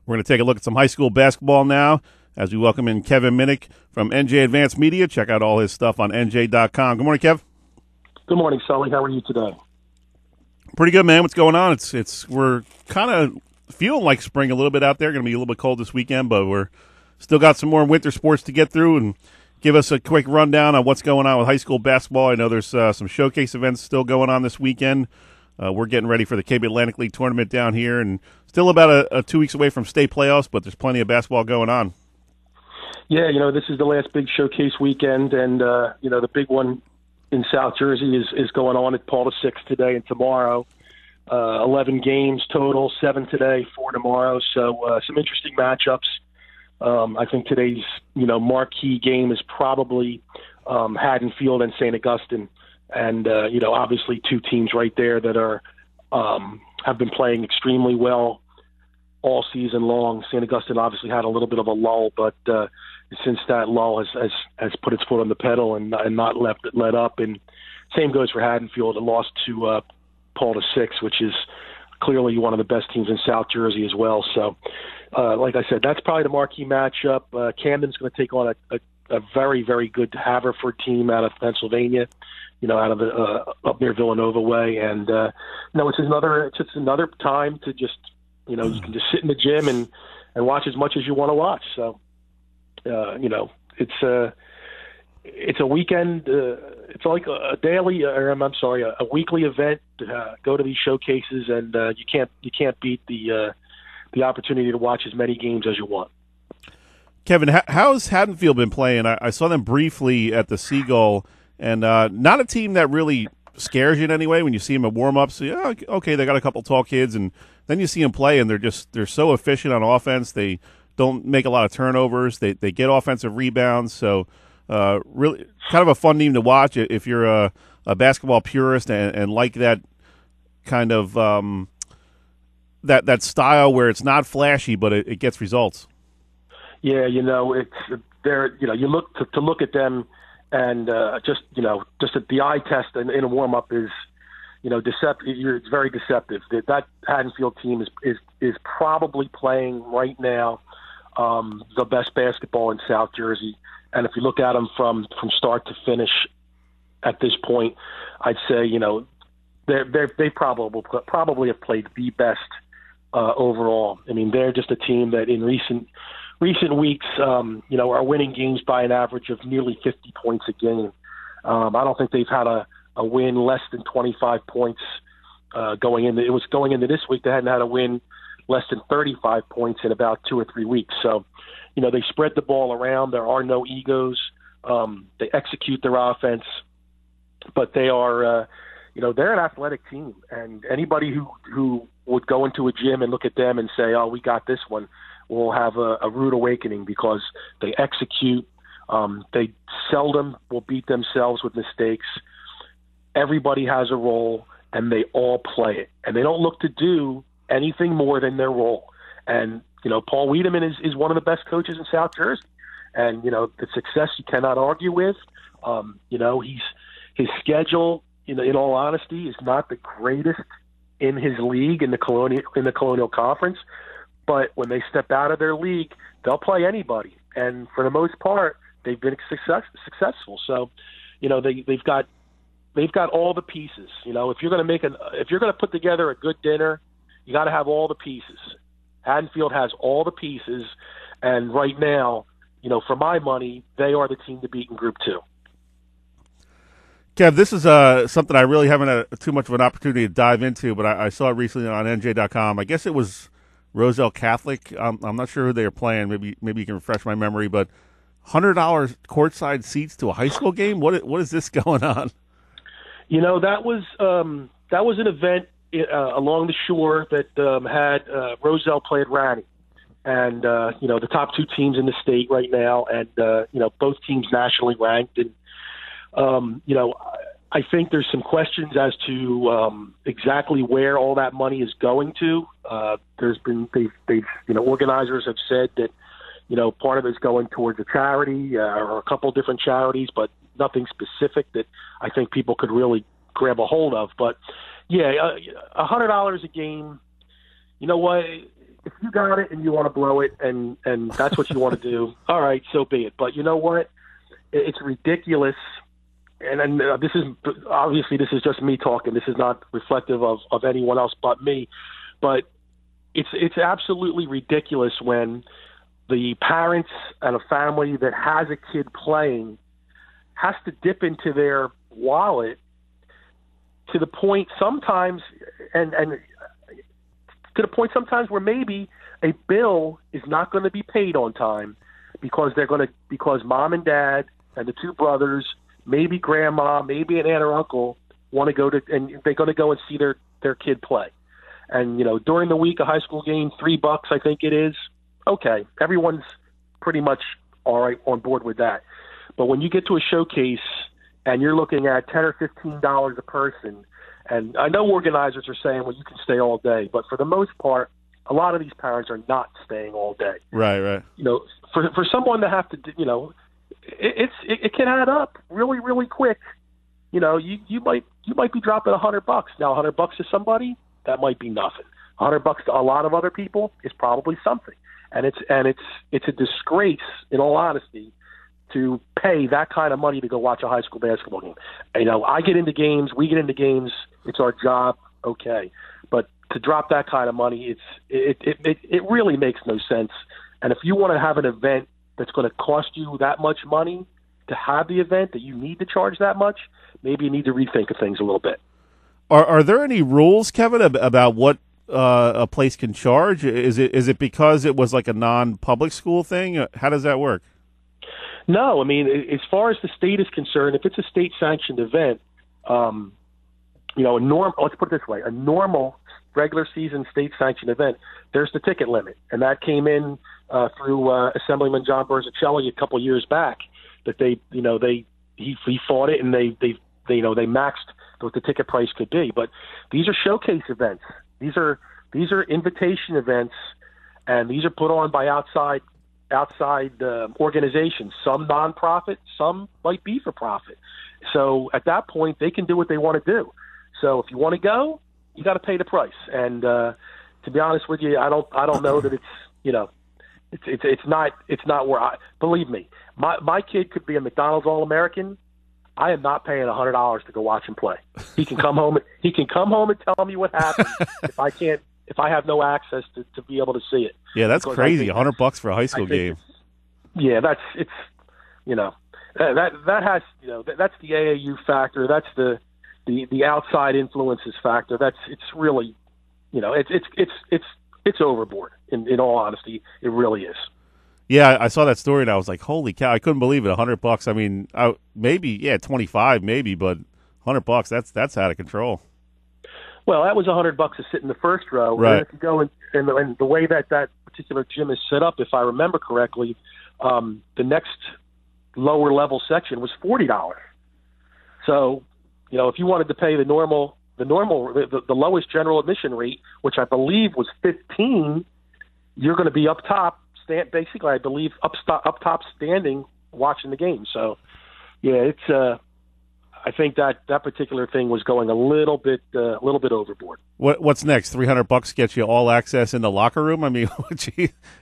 We're going to take a look at some high school basketball now as we welcome in Kevin Minnick from NJ Advanced Media. Check out all his stuff on NJ.com. Good morning, Kev. Good morning, Sully. How are you today? Pretty good, man. What's going on? We're kind of feeling like spring a little bit out there. Going to be a little bit cold this weekend, but we're still got some more winter sports to get through. And give us a quick rundown on what's going on with high school basketball. I know there's some showcase events still going on this weekend. We're getting ready for the KB Atlantic League tournament down here, and still about a 2 weeks away from state playoffs, but there's plenty of basketball going on. Yeah, this is the last big showcase weekend, and, the big one in South Jersey is going on at Paul VI today and tomorrow. 11 games total, 7 today, 4 tomorrow, so some interesting matchups. I think today's, marquee game is probably Haddonfield and St. Augustine. And, obviously two teams right there that are have been playing extremely well all season long. St. Augustine obviously had a little bit of a lull, but since that lull has put its foot on the pedal and not let up. And same goes for Haddonfield. It lost to Paul VI, which is clearly one of the best teams in South Jersey as well. So, like I said, that's probably the marquee matchup. Camden's going to take on a very, very good Haverford team out of Pennsylvania. Out of up near Villanova way, and it's another time to just you can just sit in the gym and watch as much as you want to watch. So it's a weekend. It's like a daily, or a weekly event. Go to these showcases, and you can't beat the opportunity to watch as many games as you want. Kevin, how's Haddonfield been playing? I saw them briefly at the Seagull. And not a team that really scares you in any way when you see them at warm-ups. So, yeah, okay, they got a couple tall kids, and then you see them play, and they're so efficient on offense. They don't make a lot of turnovers. They get offensive rebounds. So really kind of a fun team to watch if you're a basketball purist and like that kind of that style where it's not flashy, but it gets results. Yeah, it's there. You look at them. And just at the eye test in a warm up is, deceptive. It's very deceptive. That Haddonfield team is probably playing right now the best basketball in South Jersey. And if you look at them from start to finish at this point, I'd say they probably have played the best overall. I mean, they're just a team that in recent weeks, are winning games by an average of nearly 50 points a game. I don't think they've had a win less than 25 points going into. It was going into this week. They hadn't had a win less than 35 points in about 2 or 3 weeks. So, they spread the ball around. There are no egos. They execute their offense, but they are, they're an athletic team. And anybody who would go into a gym and look at them and say, "Oh, we got this one," will have a rude awakening because they execute. They seldom will beat themselves with mistakes. Everybody has a role, and they all play it. And they don't look to do anything more than their role. And, Paul Wiedemann is one of the best coaches in South Jersey. And, the success you cannot argue with. His schedule, in all honesty, is not the greatest in his league in the Colonial Conference. But when they step out of their league, they'll play anybody, and for the most part, they've been successful. So, they've got all the pieces. If you're going to put together a good dinner, you got to have all the pieces. Haddonfield has all the pieces, and right now, for my money, they are the team to beat in Group 2. Kev, this is something I really haven't had too much of an opportunity to dive into, but I saw it recently on NJ.com. I guess it was Roselle Catholic. I'm not sure who they are playing. Maybe you can refresh my memory. But $100 courtside seats to a high school game. What is this going on? That was an event along the shore that had Roselle played Ranney, and the top two teams in the state right now, and both teams nationally ranked. And I think there's some questions as to exactly where all that money is going to. Organizers have said that part of it's going towards a charity or a couple different charities, but nothing specific that I think people could really grab a hold of. But yeah, $100 a game. You know what? if you got it and you want to blow it and that's what you want to do, all right, so be it. But you know what? It's ridiculous. And this is just me talking. This is not reflective of anyone else but me. But it's absolutely ridiculous when the parents and a family that has a kid playing has to dip into their wallet to the point sometimes, and to the point sometimes where maybe a bill is not going to be paid on time because because mom and dad and the two brothers, maybe grandma, maybe an aunt or uncle want to go to, and they're going to go and see their kid play. And, during the week, a high school game, $3, I think it is. Okay. Everyone's pretty much all right on board with that. But when you get to a showcase and you're looking at $10 or $15 a person, and I know organizers are saying, well, you can stay all day, but for the most part, a lot of these parents are not staying all day. Right. For someone to have to, it can add up really, really quick. You might be dropping $100. Now, $100 to somebody, that might be nothing. $100 to a lot of other people is probably something. And it's a disgrace, in all honesty, to pay that kind of money to go watch a high school basketball game. I get into games, we get into games, it's our job, okay. But to drop that kind of money, it really makes no sense. And if you want to have an event that's going to cost you that much money to have the event, that you need to charge that much, maybe you need to rethink of things a little bit. Are there any rules, Kevin, about what a place can charge? Is it because it was like a non-public school thing? How does that work? No, I mean, as far as the state is concerned, if it's a state-sanctioned event, let's put it this way, a normal regular season state-sanctioned event, there's the ticket limit, and that came in through Assemblyman John Berzicelli a couple years back. That he fought it, and they maxed what the ticket price could be. But these are showcase events. These are invitation events, and these are put on by outside organizations. Some nonprofit, some might be for profit. So at that point, they can do what they want to do. So if you want to go, you got to pay the price. And to be honest with you, I don't know that it's not where believe me, my kid could be a McDonald's All-American. I am not paying $100 to go watch him play. He can come home. He can come home and tell me what happened if I have no access to be able to see it. Yeah, that's crazy. $100 for a high school game. That's the AAU factor. That's the outside influences factor. It's really, it's overboard. In all honesty, it really is. Yeah, I saw that story and I was like, "Holy cow!" I couldn't believe it. $100. I mean, maybe 25, maybe, but $100. That's out of control. Well, that was $100 to sit in the first row. Right. And if you go and the way that particular gym is set up, if I remember correctly, the next lower level section was $40. So, if you wanted to pay the lowest general admission rate, which I believe was $15, you're going to be up top. Basically, I believe up top standing watching the game. So, yeah, it's. I think that particular thing was going a little bit overboard. What's next? $300 gets you all access in the locker room. I mean,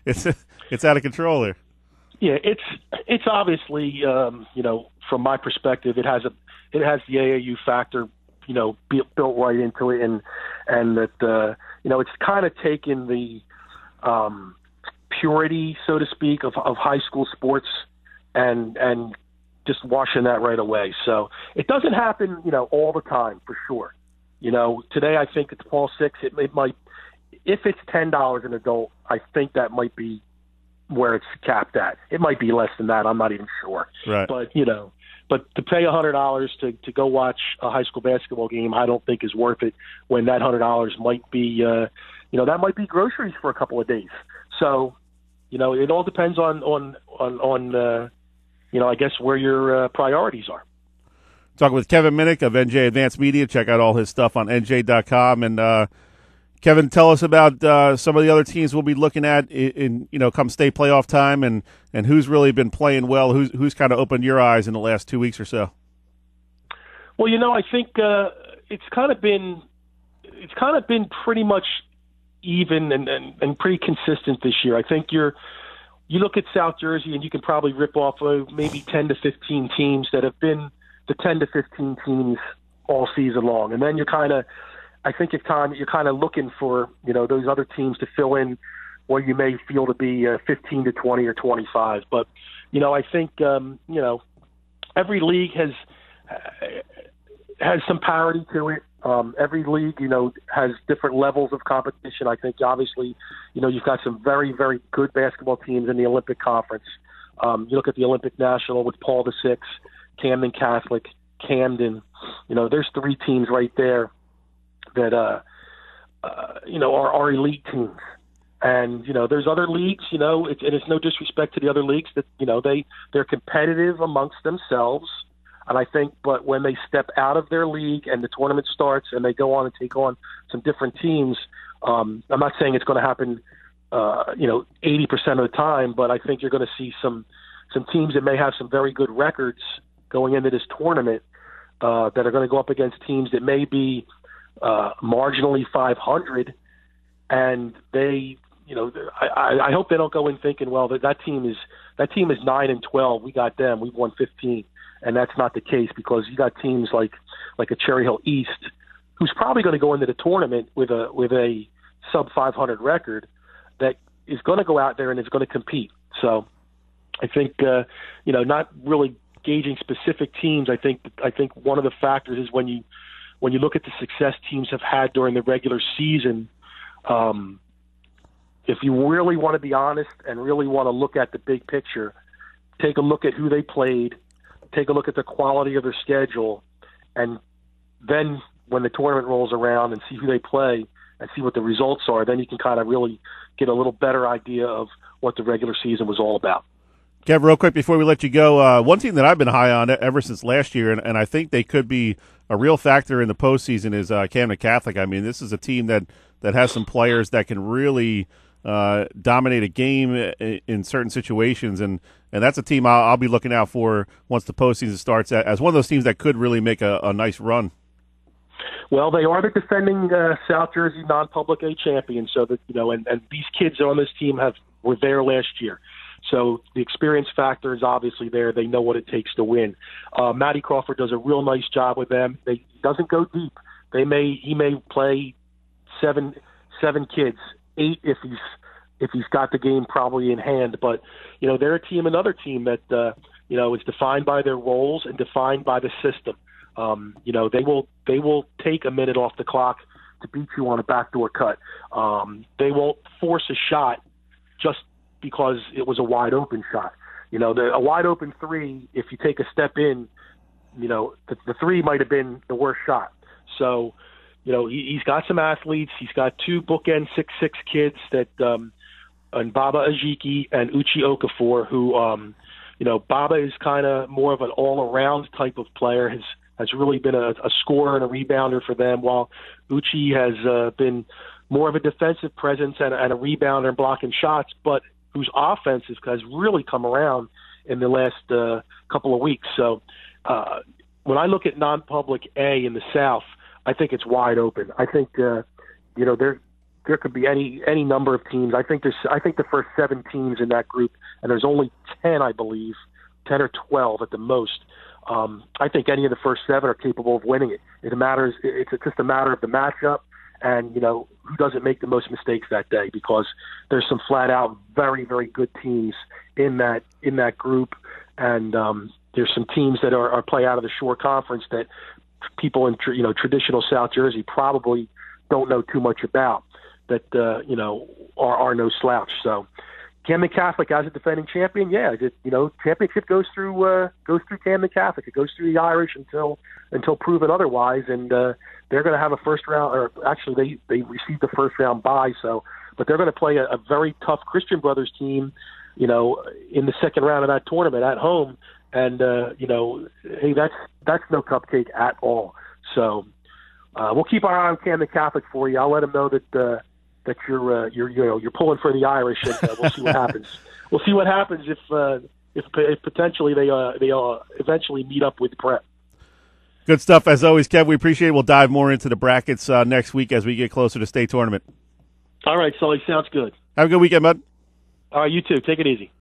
it's out of control there. Yeah, it's obviously from my perspective, it has the AAU factor built right into it, and that it's kind of taken the purity, so to speak, of high school sports and just washing that right away. So it doesn't happen, all the time for sure. Today I think it's Paul 6. It might, if it's $10 an adult, I think that might be where it's capped at. It might be less than that. I'm not even sure. Right. But to pay $100 to go watch a high school basketball game, I don't think is worth it. When that $100 might be, that might be groceries for a couple of days. So, it all depends on I guess where your priorities are. Talking with Kevin Minnick of NJ Advanced Media. Check out all his stuff on NJ.com. And Kevin, tell us about some of the other teams we'll be looking at in come state playoff time, and who's really been playing well. Who's kind of opened your eyes in the last 2 weeks or so. Well, I think it's kind of been pretty much even and pretty consistent this year. I think you look at South Jersey and you can probably rip off maybe 10 to 15 teams that have been the 10 to 15 teams all season long, and then you're kind of looking for those other teams to fill in what you may feel to be 15 to 20 or 25. But I think every league has some parity to it. Every league, has different levels of competition. I think obviously, you've got some very, very good basketball teams in the Olympic Conference. You look at the Olympic National with Paul VI, Camden Catholic, Camden. There's 3 teams right there that are elite teams. And there's other leagues. And it's no disrespect to the other leagues that they're competitive amongst themselves. And I think, but when they step out of their league and the tournament starts and they go on and take on some different teams, I'm not saying it's going to happen, 80% of the time, but I think you're going to see some teams that may have some very good records going into this tournament that are going to go up against teams that may be marginally 500, and they, I hope they don't go in thinking, well, that team is 9-12. We got them. We've won 15. And that's not the case, because you got teams like a Cherry Hill East, who's probably going to go into the tournament with a sub 500 record, that is going to go out there and is going to compete. So I think not really gauging specific teams. I think one of the factors is when you look at the success teams have had during the regular season. If you really want to be honest and really want to look at the big picture, take a look at who they played. Take a look at the quality of their schedule, and then when the tournament rolls around and see who they play and see what the results are, then you can kind of really get a little better idea of what the regular season was all about. Kev, real quick before we let you go, one team that I've been high on ever since last year, and I think they could be a real factor in the postseason, is Camden Catholic. I mean, this is a team that has some players that can really dominate a game in certain situations, and that's a team I'll be looking out for once the postseason starts, as one of those teams that could really make a nice run. Well, they are the defending South Jersey non-public A champions, so that and these kids on this team were there last year, so the experience factor is obviously there. They know what it takes to win. Matty Crawford does a real nice job with them. He doesn't go deep. He may play seven kids. 8 if he's got the game probably in hand, but they're another team that is defined by their roles and defined by the system. They will take a minute off the clock to beat you on a backdoor cut. They won't force a shot just because it was a wide open shot. A wide open 3, if you take a step in, the 3 might have been the worst shot. So he's got some athletes. He's got 2 bookend 6'6" kids that, and Baba Ajiki and Uchi Okafor, who, Baba is kind of more of an all-around type of player, has really been a scorer and a rebounder for them, while Uchi has been more of a defensive presence and a rebounder and blocking shots, but whose offense has really come around in the last couple of weeks. So when I look at non-public A in the South, I think it's wide open. I think there could be any number of teams. I think the first 7 teams in that group, and there's only 10, I believe, 10 or 12 at the most. I think any of the first 7 are capable of winning it. It's just a matter of the matchup, and who doesn't make the most mistakes that day, because there's some flat out very, very good teams in that group, and there's some teams that are play out of the Shore Conference that people in traditional South Jersey probably don't know too much about, that are no slouch. So Camden Catholic as a defending champion, championship goes through Camden Catholic. It goes through the Irish until proven otherwise, and they're going to have a first round, or actually they received the first round bye. So, but they're going to play a very tough Christian Brothers team, in the second round of that tournament at home. And hey, that's no cupcake at all. So we'll keep our eye on Camden Catholic for you. I'll let them know that you're pulling for the Irish, and we'll see what happens. We'll see what happens if potentially they eventually meet up with Prep. Good stuff as always, Kev. We appreciate it. We'll dive more into the brackets next week as we get closer to state tournament. All right, Sully, sounds good. Have a good weekend, bud. All right, you too. Take it easy.